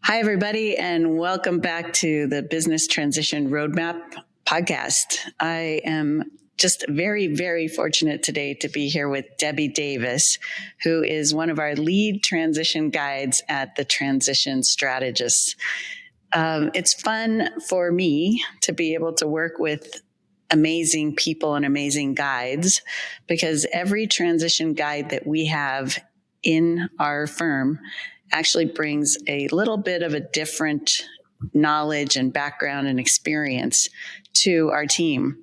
Hi, everybody, and welcome back to the Business Transition Roadmap podcast. I am just very, very fortunate today to be here with Debbie Davis, who is one of our lead transition guides at the Transition Strategists. It's fun for me to be able to work with amazing people and amazing guides because every transition guide that we have in our firm actually brings a little bit of a different knowledge and background and experience to our team.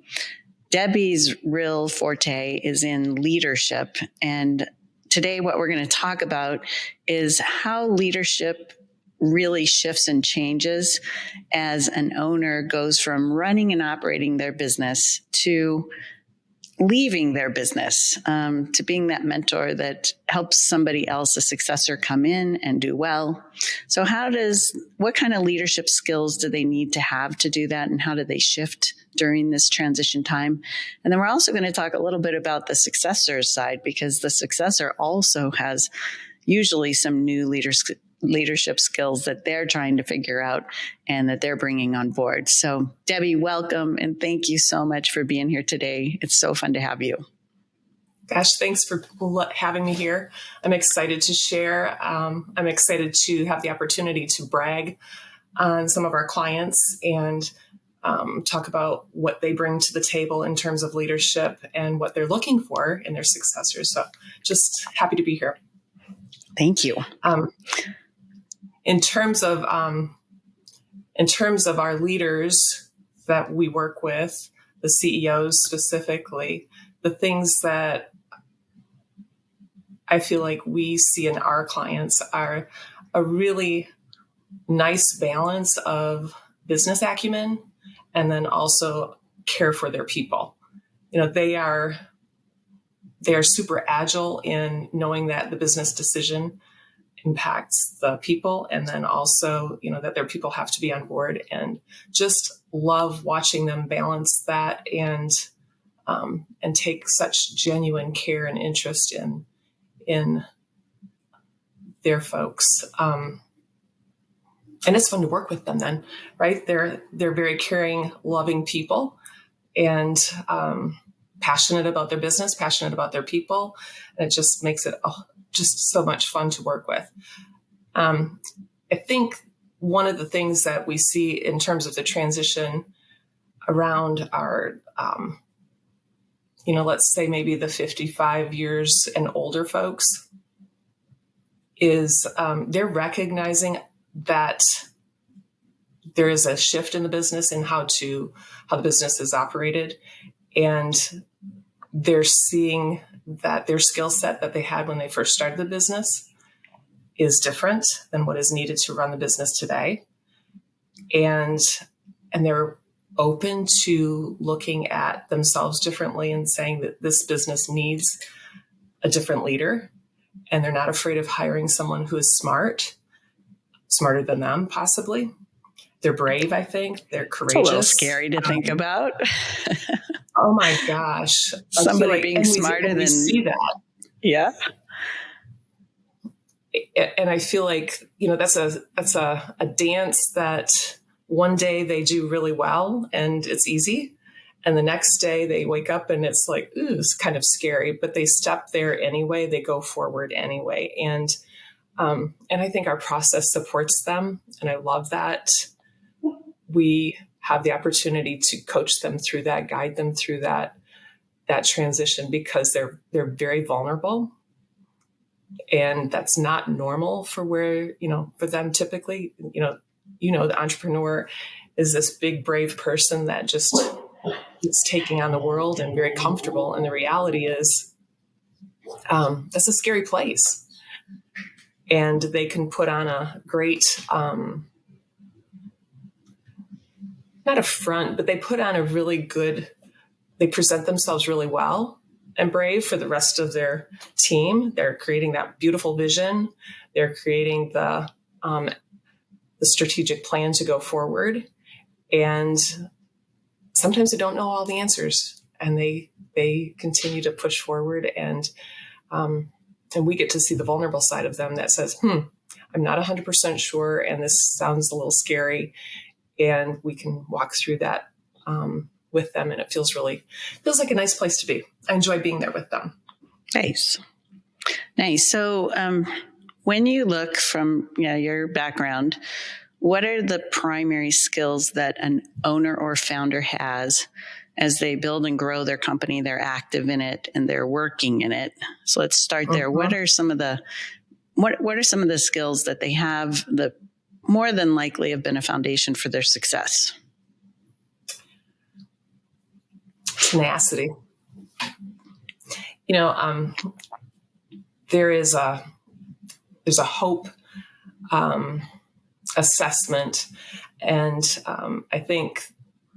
Debbie's real forte is in leadership. And today what we're going to talk about is how leadership really shifts and changes as an owner goes from running and operating their business to leaving their business, to being that mentor that helps somebody else, a successor, come in and do well. So what kind of leadership skills do they need to have to do that, and how do they shift during this transition time? And then we're also going to talk a little bit about the successor side, because the successor also has usually some new leadership skills that they're trying to figure out and that they're bringing on board. So Debbie, welcome. And thank you so much for being here today. It's so fun to have you. Gosh, thanks for having me here. I'm excited to share. I'm excited to have the opportunity to brag on some of our clients and talk about what they bring to the table in terms of leadership and what they're looking for in their successors. So just happy to be here. Thank you. In terms of our leaders that we work with, the CEOs specifically, the things that I feel like we see in our clients are a really nice balance of business acumen and then also care for their people. They are super agile in knowing that the business decision impacts the people, and then also, that their people have to be on board, and just love watching them balance that and take such genuine care and interest in their folks. And it's fun to work with them then, right? They're very caring, loving people, and passionate about their business, passionate about their people. And it just makes it just so much fun to work with. I think one of the things that we see in terms of the transition around our, let's say maybe the 55 years and older folks, is they're recognizing that there is a shift in the business and how the business is operated. And they're seeing that their skill set that they had when they first started the business is different than what is needed to run the business today. And they're open to looking at themselves differently and saying that this business needs a different leader. And they're not afraid of hiring someone who is smarter than them, possibly. They're brave, I think. They're courageous. It's a little scary to think about. Oh my gosh. Somebody being smarter than... We see that. Yeah. And I feel like, that's a dance that one day they do really well and it's easy. And the next day they wake up and it's like, ooh, it's kind of scary, but they step there anyway. They go forward anyway. And I think our process supports them. And I love that. We have the opportunity to coach them through that, guide them through that transition, because they're very vulnerable. And that's not normal for for them typically. The entrepreneur is this big, brave person that just is taking on the world and very comfortable. And the reality is that's a scary place. And they can put on a great, not a front, but they put on they present themselves really well and brave for the rest of their team. They're creating that beautiful vision. They're creating the strategic plan to go forward. And sometimes they don't know all the answers, and they continue to push forward. And we get to see the vulnerable side of them that says, I'm not 100% sure, and this sounds a little scary, and we can walk through that with them, and it feels like a nice place to be. I enjoy being there with them. Nice. So when you look from your background, what are the primary skills that an owner or founder has as they build and grow their company? They're active in it and they're working in it. So let's start there. What are some of the skills that they have that more than likely have been a foundation for their success? Tenacity. There's a hope assessment, and I think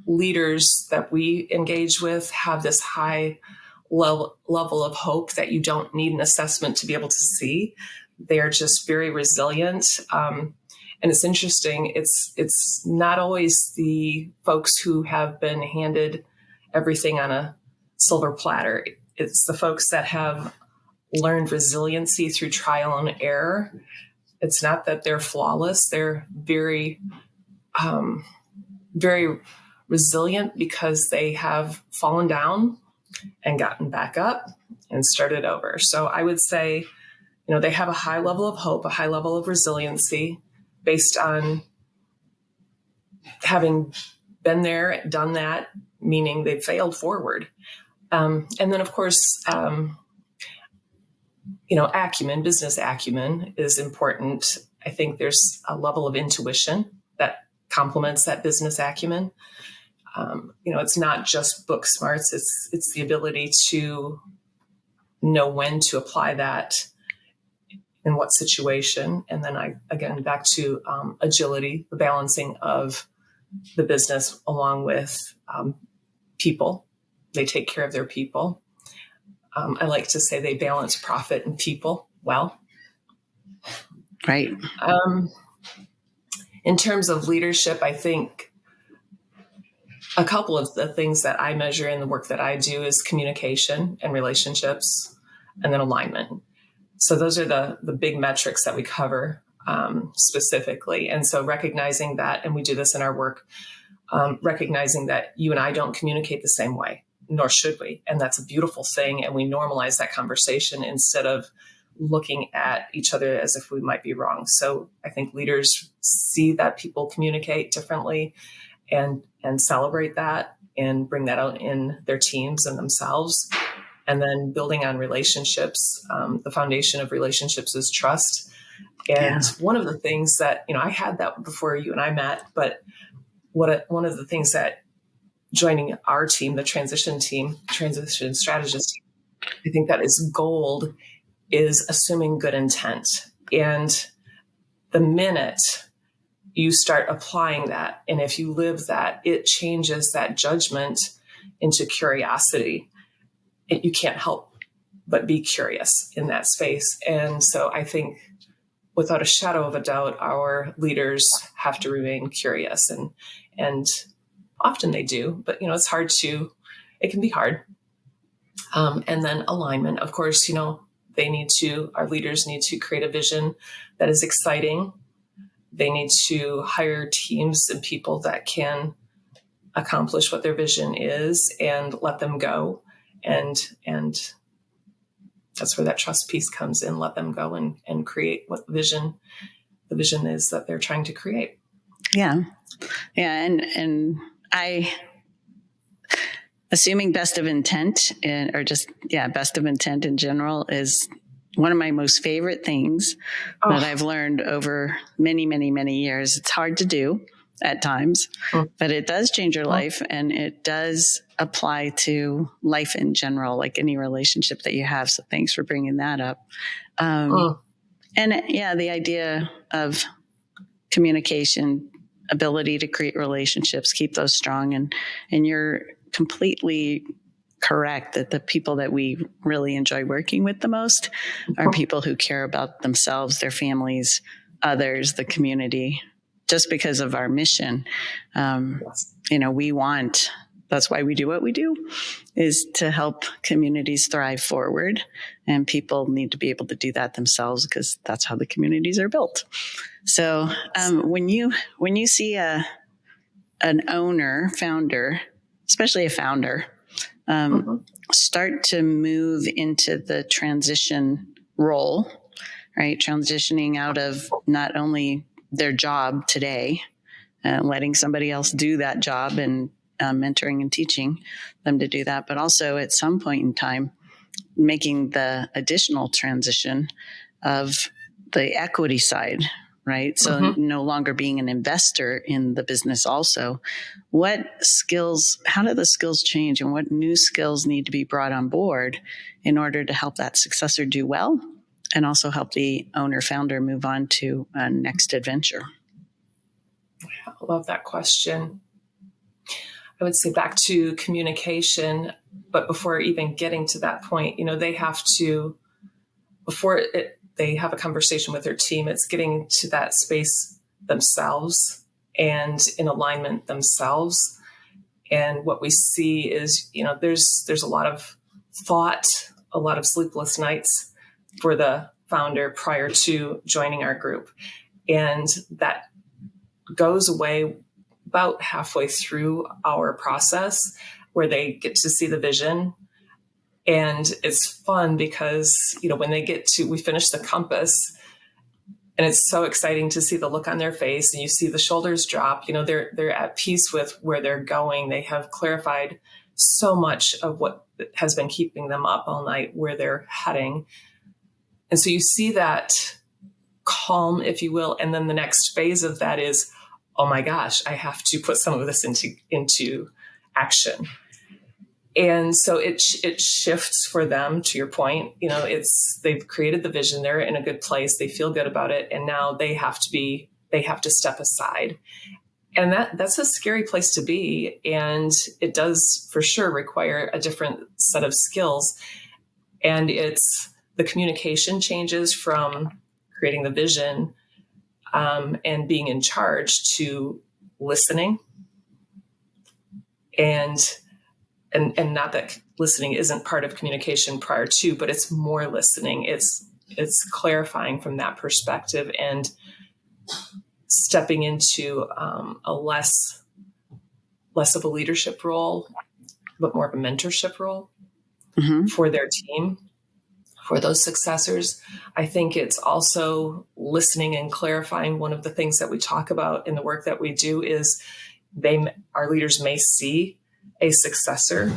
leaders that we engage with have this high level of hope that you don't need an assessment to be able to see. They're just very resilient. And it's interesting. It's not always the folks who have been handed everything on a silver platter. It's the folks that have learned resiliency through trial and error. It's not that they're flawless. They're very, very resilient because they have fallen down and gotten back up and started over. So I would say, they have a high level of hope, a high level of resiliency based on having been there, done that, meaning they've failed forward. And then, of course, acumen, business acumen is important. I think there's a level of intuition that complements that business acumen. It's not just book smarts. It's the ability to know when to apply that in what situation. And then back to agility, the balancing of the business along with people. They take care of their people. I like to say they balance profit and people well. Right. In terms of leadership, I think a couple of the things that I measure in the work that I do is communication and relationships, and then alignment. So those are the big metrics that we cover specifically. And so recognizing that, and we do this in our work, recognizing that you and I don't communicate the same way, nor should we. And that's a beautiful thing. And we normalize that conversation instead of looking at each other as if we might be wrong. So I think leaders see that people communicate differently and celebrate that and bring that out in their teams and themselves. And then building on relationships, the foundation of relationships is trust. And one of the things that, I had that before you and I met, but one of the things that joining our team, the Transition Strategists team, I think that is gold, is assuming good intent. And the minute you start applying that, and if you live that, it changes that judgment into curiosity. You can't help but be curious in that space. And so I think without a shadow of a doubt, our leaders have to remain curious, and often they do, but it can be hard. And then alignment, of course, our leaders need to create a vision that is exciting. They need to hire teams and people that can accomplish what their vision is and let them go. And that's where that trust piece comes in. Let them go and create what the vision is that they're trying to create. Yeah. And assuming best of intent best of intent in general is one of my most favorite things that I've learned over many, many, many years. It's hard to do at times, but it does change your life, and it does apply to life in general, like any relationship that you have. So thanks for bringing that up. And the idea of communication, ability to create relationships, keep those strong. And you're completely correct that the people that we really enjoy working with the most are people who care about themselves, their families, others, the community, just because of our mission. We want that's why we do what we do, is to help communities thrive forward. And people need to be able to do that themselves because that's how the communities are built. So when you see an owner, founder, especially a founder, start to move into the transition role, right? Transitioning out of not only their job today, letting somebody else do that job and mentoring and teaching them to do that, but also at some point in time, making the additional transition of the equity side, right? So no longer being an investor in the business also. What skills, how do the skills change, and what new skills need to be brought on board in order to help that successor do well and also help the owner founder move on to a next adventure? I love that question. I would say back to communication, but before even getting to that point, they have to, they have a conversation with their team, it's getting to that space themselves and in alignment themselves. And what we see is, there's a lot of thought, a lot of sleepless nights for the founder prior to joining our group. And that goes away about halfway through our process, where they get to see the vision. And it's fun because, when we finish the compass, and it's so exciting to see the look on their face, and you see the shoulders drop, they're at peace with where they're going. They have clarified so much of what has been keeping them up all night, where they're heading. And so you see that calm, if you will. And then the next phase of that is, oh my gosh, I have to put some of this into action. And so it shifts for them, to your point. They've created the vision, they're in a good place, they feel good about it, and now they have to step aside. And that's a scary place to be. And it does for sure require a different set of skills. And it's the communication changes from creating the vision and being in charge to listening. And not that listening isn't part of communication prior to, but it's more listening. It's clarifying from that perspective and stepping into a less of a leadership role, but more of a mentorship role for their team, for those successors. I think it's also listening and clarifying. One of the things that we talk about in the work that we do is our leaders may see a successor,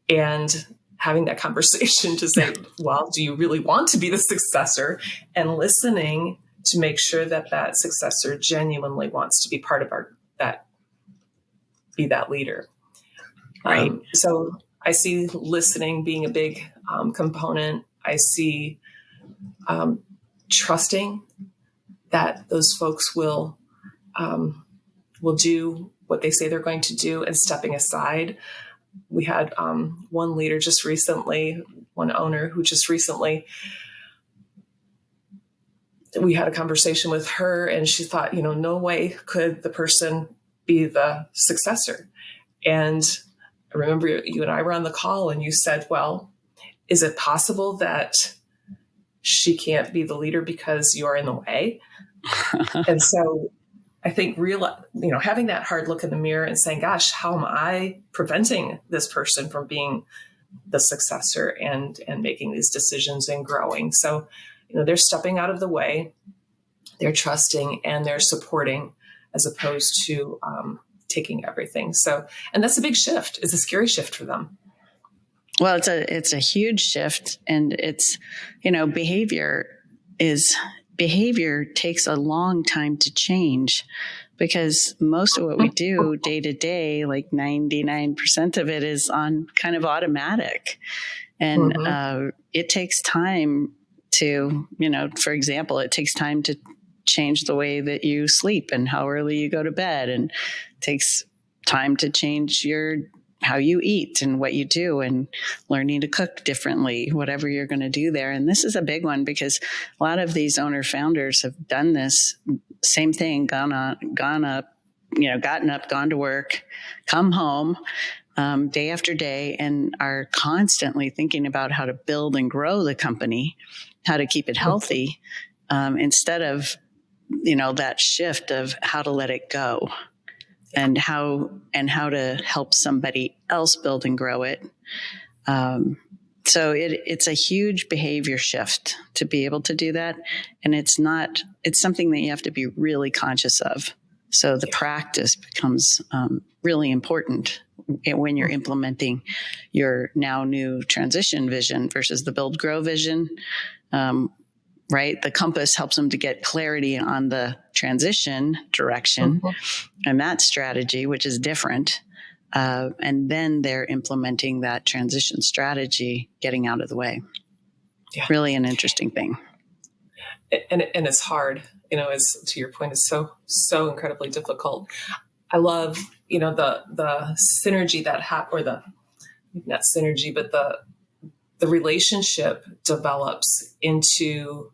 and having that conversation to say, well, do you really want to be the successor? And listening to make sure that successor genuinely wants to be part of be that leader. Right. So I see listening being a big component. I see trusting that those folks will do what they say they're going to do, and stepping aside. We had one leader just recently, one owner who just recently, we had a conversation with her, and she thought, no way could the person be the successor. And I remember you and I were on the call, and you said, well, is it possible that she can't be the leader because you're in the way? And so I think having that hard look in the mirror and saying, gosh, how am I preventing this person from being the successor and making these decisions and growing? So, they're stepping out of the way, they're trusting, and they're supporting, as opposed to taking everything. So, and that's a big shift. It's a scary shift for them. Well, it's a huge shift, and it's, behavior takes a long time to change, because most of what we do day to day, like 99% of it, is on kind of automatic. And it takes time to, for example, it takes time to change the way that you sleep and how early you go to bed, and it takes time to change how you eat and what you do, and learning to cook differently, whatever you're going to do there. And this is a big one, because a lot of these owner founders have done this same thing, gone up gotten up, gone to work, come home day after day, and are constantly thinking about how to build and grow the company, how to keep it healthy, instead of, that shift of how to let it go and how to help somebody else build and grow it. So it's a huge behavior shift to be able to do that. And it's something that you have to be really conscious of. So the practice becomes really important when you're implementing your now new transition vision versus the build grow vision. Right? The compass helps them to get clarity on the transition direction and that strategy, which is different. And then they're implementing that transition strategy, getting out of the way. Yeah. Really an interesting thing. And it's hard, as to your point, it's so incredibly difficult. I love, the synergy that or not synergy, but the relationship develops into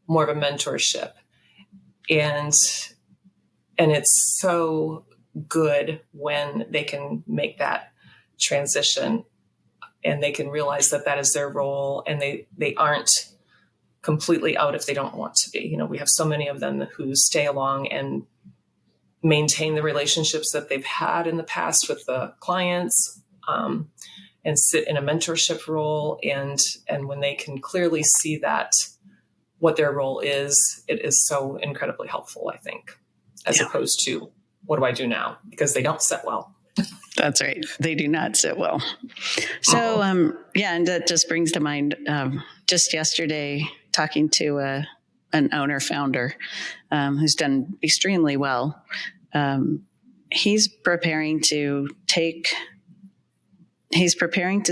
more of a mentorship. And it's so good when they can make that transition and they can realize that is their role, and they aren't completely out if they don't want to be. We have so many of them who stay along and maintain the relationships that they've had in the past with the clients, and sit in a mentorship role. And when they can clearly see that what their role is, it is so incredibly helpful, I think, as opposed to what do I do now? Because they don't sit well. That's right. They do not sit well. So, and that just brings to mind, just yesterday, talking to an owner founder who's done extremely well. He's preparing to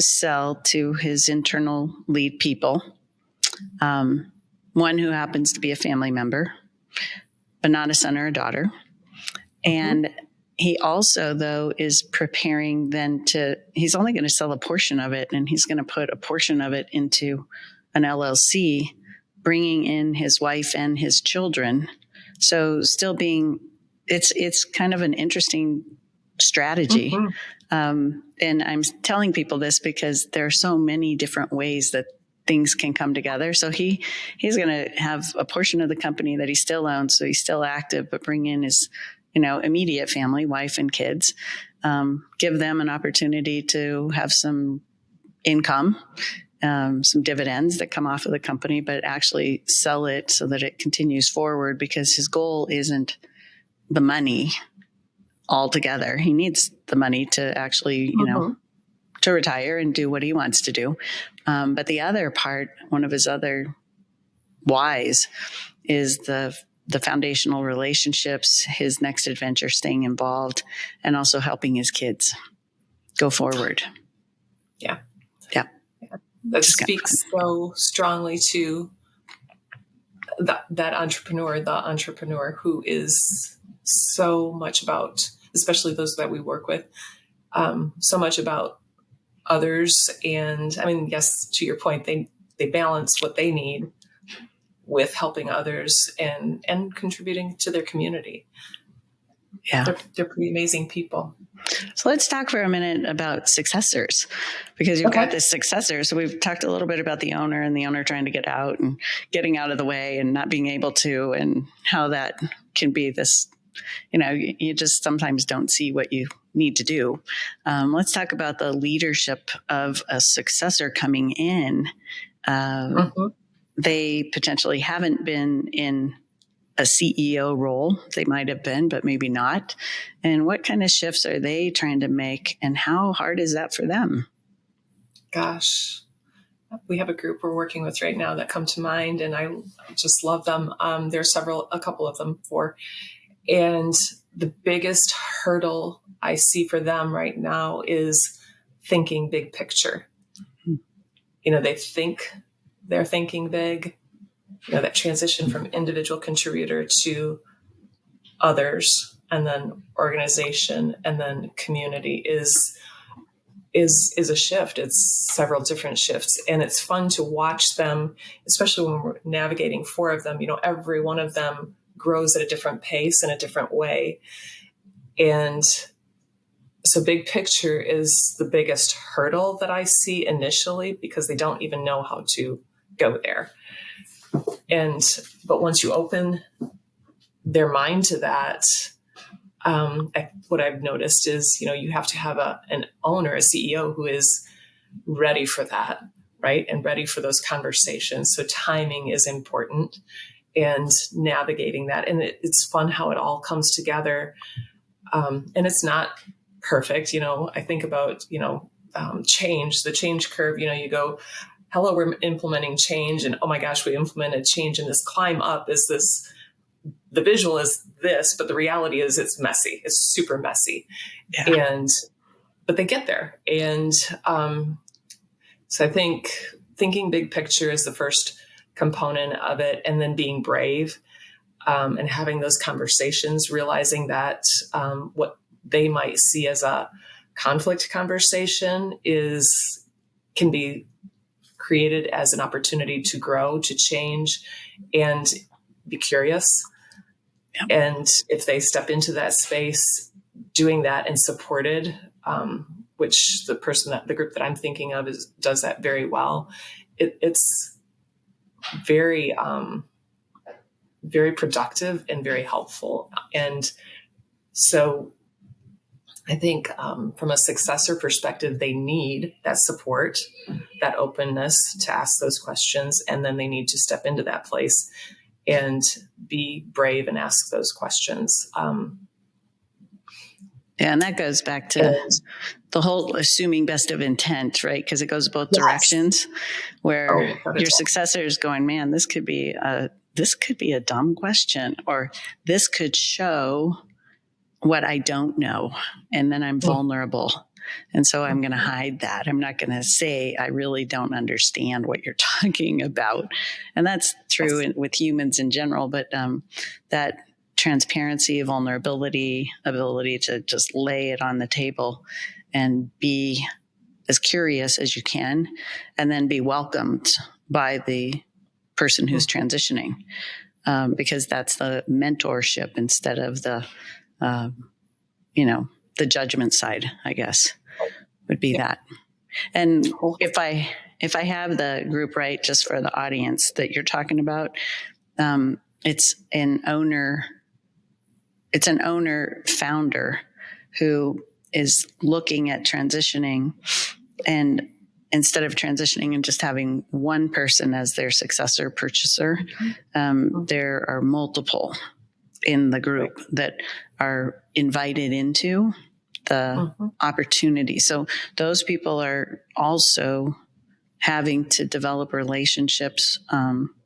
sell to his internal lead people, one who happens to be a family member, but not a son or a daughter. And he also, though, is preparing then he's only going to sell a portion of it, and he's going to put a portion of it into an LLC, bringing in his wife and his children. So still it's kind of an interesting strategy. And I'm telling people this because there are so many different ways that things can come together. So he's going to have a portion of the company that he still owns, so he's still active, but bring in his immediate family, wife and kids, give them an opportunity to have some income, some dividends that come off of the company, but actually sell it so that it continues forward, because his goal isn't the money altogether. He needs the money to actually, to retire and do what he wants to do. But the other part, one of his other whys, is the foundational relationships, his next adventure, staying involved, and also helping his kids go forward. Yeah. Yeah. That speaks so strongly to that entrepreneur who is so much about, especially those that we work with, so much about others. And I mean, yes, to your point, they balance what they need with helping others and contributing to their community. Yeah. They're pretty amazing people. So let's talk for a minute about successors, because you've got this successor. So we've talked a little bit about the owner and the owner trying to get out and getting out of the way and not being able to, and how that can be this, you just sometimes don't see what you need to do. Let's talk about the leadership of a successor coming in. They potentially haven't been in a CEO role. They might have been, but maybe not. And what kind of shifts are they trying to make, and how hard is that for them? Gosh, we have a group we're working with right now that come to mind, and I just love them. There's a couple of them and the biggest hurdle I see for them right now is thinking big picture. They're thinking big. That transition from individual contributor to others, and then organization, and then community is a shift. It's several different shifts, and it's fun to watch them, especially when we're navigating four of them. Every one of them grows at a different pace in a different way. And so big picture is the biggest hurdle that I see initially, because they don't even know how to go there. But once you open their mind to that, what I've noticed is, you have to have an owner, a CEO who is ready for that, right? And ready for those conversations. So timing is important, and navigating that. And it's fun how it all comes together. And it's not perfect. I think about, change, the change curve, you go, hello, we're implementing change. And oh my gosh, we implemented change, and this climb up is this, the visual is this, but the reality is it's messy. It's super messy. Yeah. But they get there. And so I think thinking big picture is the first component of it, and then being brave and having those conversations, realizing that what they might see as a conflict conversation can be created as an opportunity to grow, to change, and be curious. Yep. And if they step into that space, doing that and supported, which the group that I'm thinking of does that very well. It's very, very productive and very helpful. And so I think from a successor perspective, they need that support, that openness to ask those questions, and then they need to step into that place and be brave and ask those questions. Yeah, and that goes back to the whole assuming best of intent, right? Because it goes both directions, where your successor is going, man, this could be a dumb question, or this could show what I don't know, and then I'm vulnerable. And so I'm going to hide that. I'm not going to say, I really don't understand what you're talking about. And that's true with humans in general, but that transparency, vulnerability, ability to just lay it on the table and be as curious as you can, and then be welcomed by the person who's transitioning, because that's the mentorship instead of the, the judgment side, I guess, would be that. And if I have the group right, just for the audience that you're talking about, it's an owner founder who is looking at transitioning, and instead of transitioning and just having one person as their successor purchaser, there are multiple in the group that are invited into the opportunity. So those people are also having to develop relationships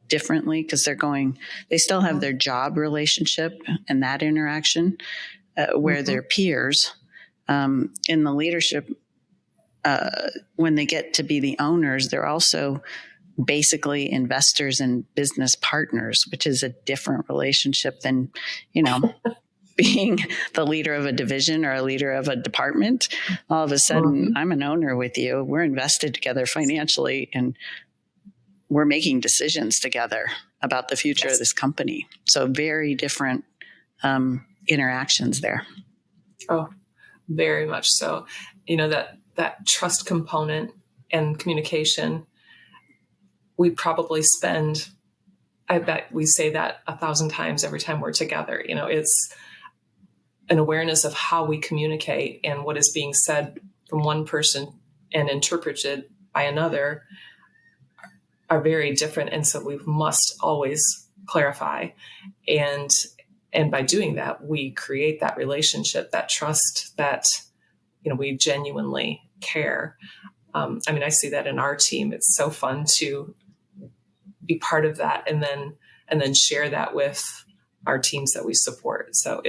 differently, because they still have their job relationship and that interaction where they're peers in the leadership. When they get to be the owners, they're also basically investors and business partners, which is a different relationship than, being the leader of a division or a leader of a department. All of a sudden, I'm an owner with you. We're invested together financially, and we're making decisions together about the future of this company. So very different interactions there. Oh, very much so. That trust component and communication, we probably spend, I bet we say that 1,000 times every time we're together. It's an awareness of how we communicate, and what is being said from one person and interpreted by another are very different. And so we must always clarify. And by doing that, we create that relationship, that trust, that, we genuinely care. I see that in our team. It's so fun to be part of that, and then share that with our teams that we support. So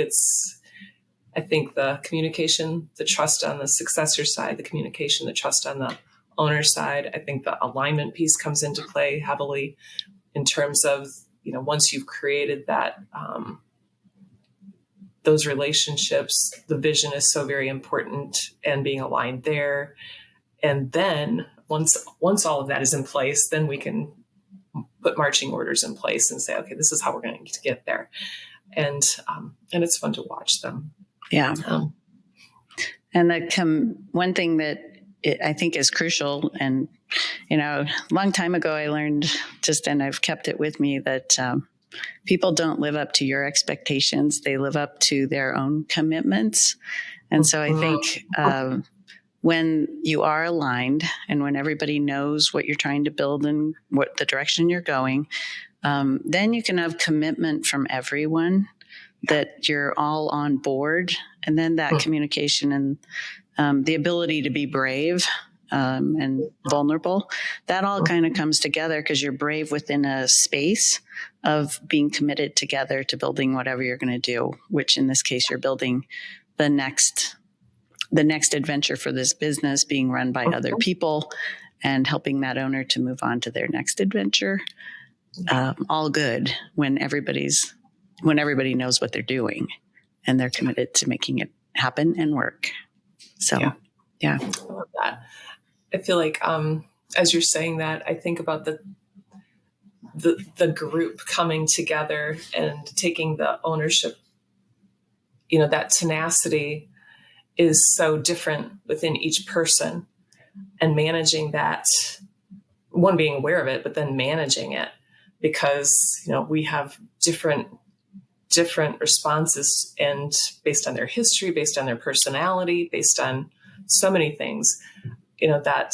I think the communication, the trust on the successor side, the communication, the trust on the owner side, I think the alignment piece comes into play heavily in terms of, once you've created that, those relationships, the vision is so very important, and being aligned there. And then once all of that is in place, then we can put marching orders in place and say, okay, this is how we're going to get there. and it's fun to watch them. Yeah. And one thing that I think is crucial, and a long time ago I learned and I've kept it with me, that people don't live up to your expectations; they live up to their own commitments. And so I think when you are aligned and when everybody knows what you're trying to build and what the direction you're going, then you can have commitment from everyone that you're all on board. And then that communication and the ability to be brave and vulnerable, that all kind of comes together because you're brave within a space of being committed together to building whatever you're going to do, which in this case, you're building the next adventure for this business being run by other people and helping that owner to move on to their next adventure. All good when everybody knows what they're doing and they're committed to making it happen and work. So, yeah. I love that. I feel like, as you're saying that, I think about the group coming together and taking the ownership. That tenacity is so different within each person, and managing that, one, being aware of it, but then managing it, because, we have different responses, and based on their history, based on their personality, based on so many things, that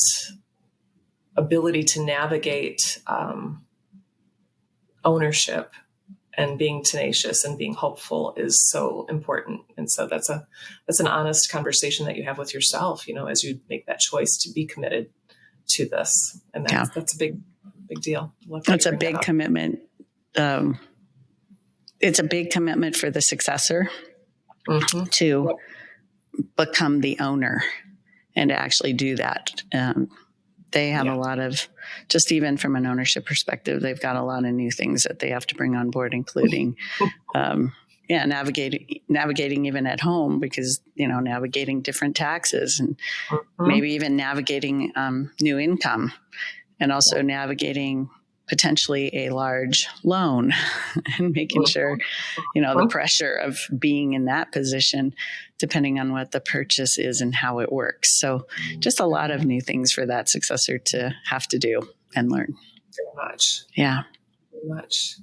ability to navigate ownership and being tenacious and being hopeful is so important. And so that's an honest conversation that you have with yourself, as you make that choice to be committed to this. And that's a big deal. It's a big commitment. It's a big commitment for the successor to become the owner and to actually do that. They have a lot of, just even from an ownership perspective, they've got a lot of new things that they have to bring on board, including, navigating even at home, because, navigating different taxes and maybe even navigating new income, and also navigating potentially a large loan and making sure, the pressure of being in that position, depending on what the purchase is and how it works. So just a lot of new things for that successor to have to do and learn. Very much. Yeah. Very much.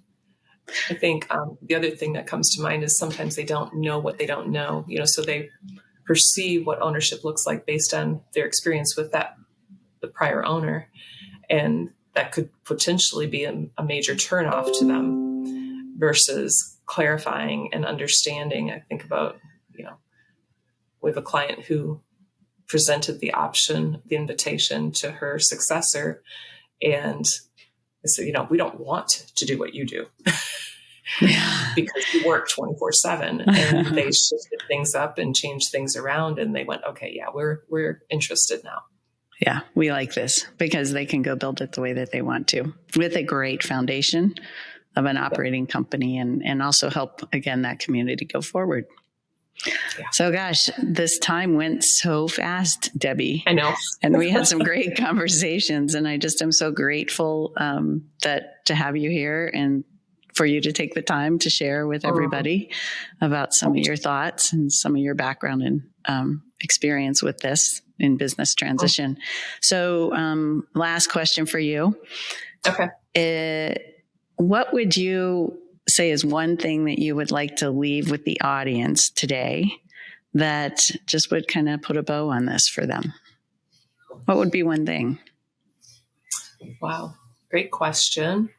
I think the other thing that comes to mind is sometimes they don't know what they don't know, so they perceive what ownership looks like based on their experience with the prior owner. And that could potentially be a major turnoff to them, versus clarifying and understanding. I think about, we have a client who presented the invitation to her successor, and I said, we don't want to do what you do. Because you work 24/7, and they shifted things up and changed things around, and they went, okay, yeah, we're interested now. Yeah, we like this, because they can go build it the way that they want to, with a great foundation of an operating company, and also help, again, that community go forward. Yeah. So gosh, this time went so fast, Debbie. I know. And we had some great conversations, and I just am so grateful to have you here and for you to take the time to share with everybody about some of your thoughts and some of your background and experience with this in business transition. So last question for you. Okay. What would you say is one thing that you would like to leave with the audience today that just would kind of put a bow on this for them? What would be one thing? Wow. Great question.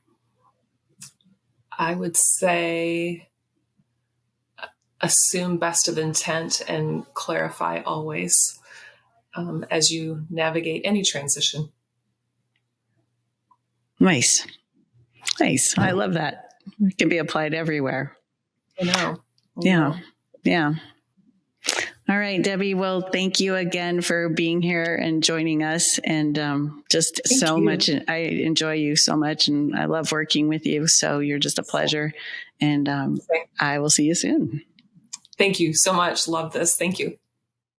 I would say assume best of intent and clarify always as you navigate any transition. Nice. I love that. It can be applied everywhere. I know. Yeah. All right, Debbie. Well, thank you again for being here and joining us. And just thank so you. Much. I enjoy you so much, and I love working with you. So you're just a pleasure. And I will see you soon. Thank you so much. Love this. Thank you.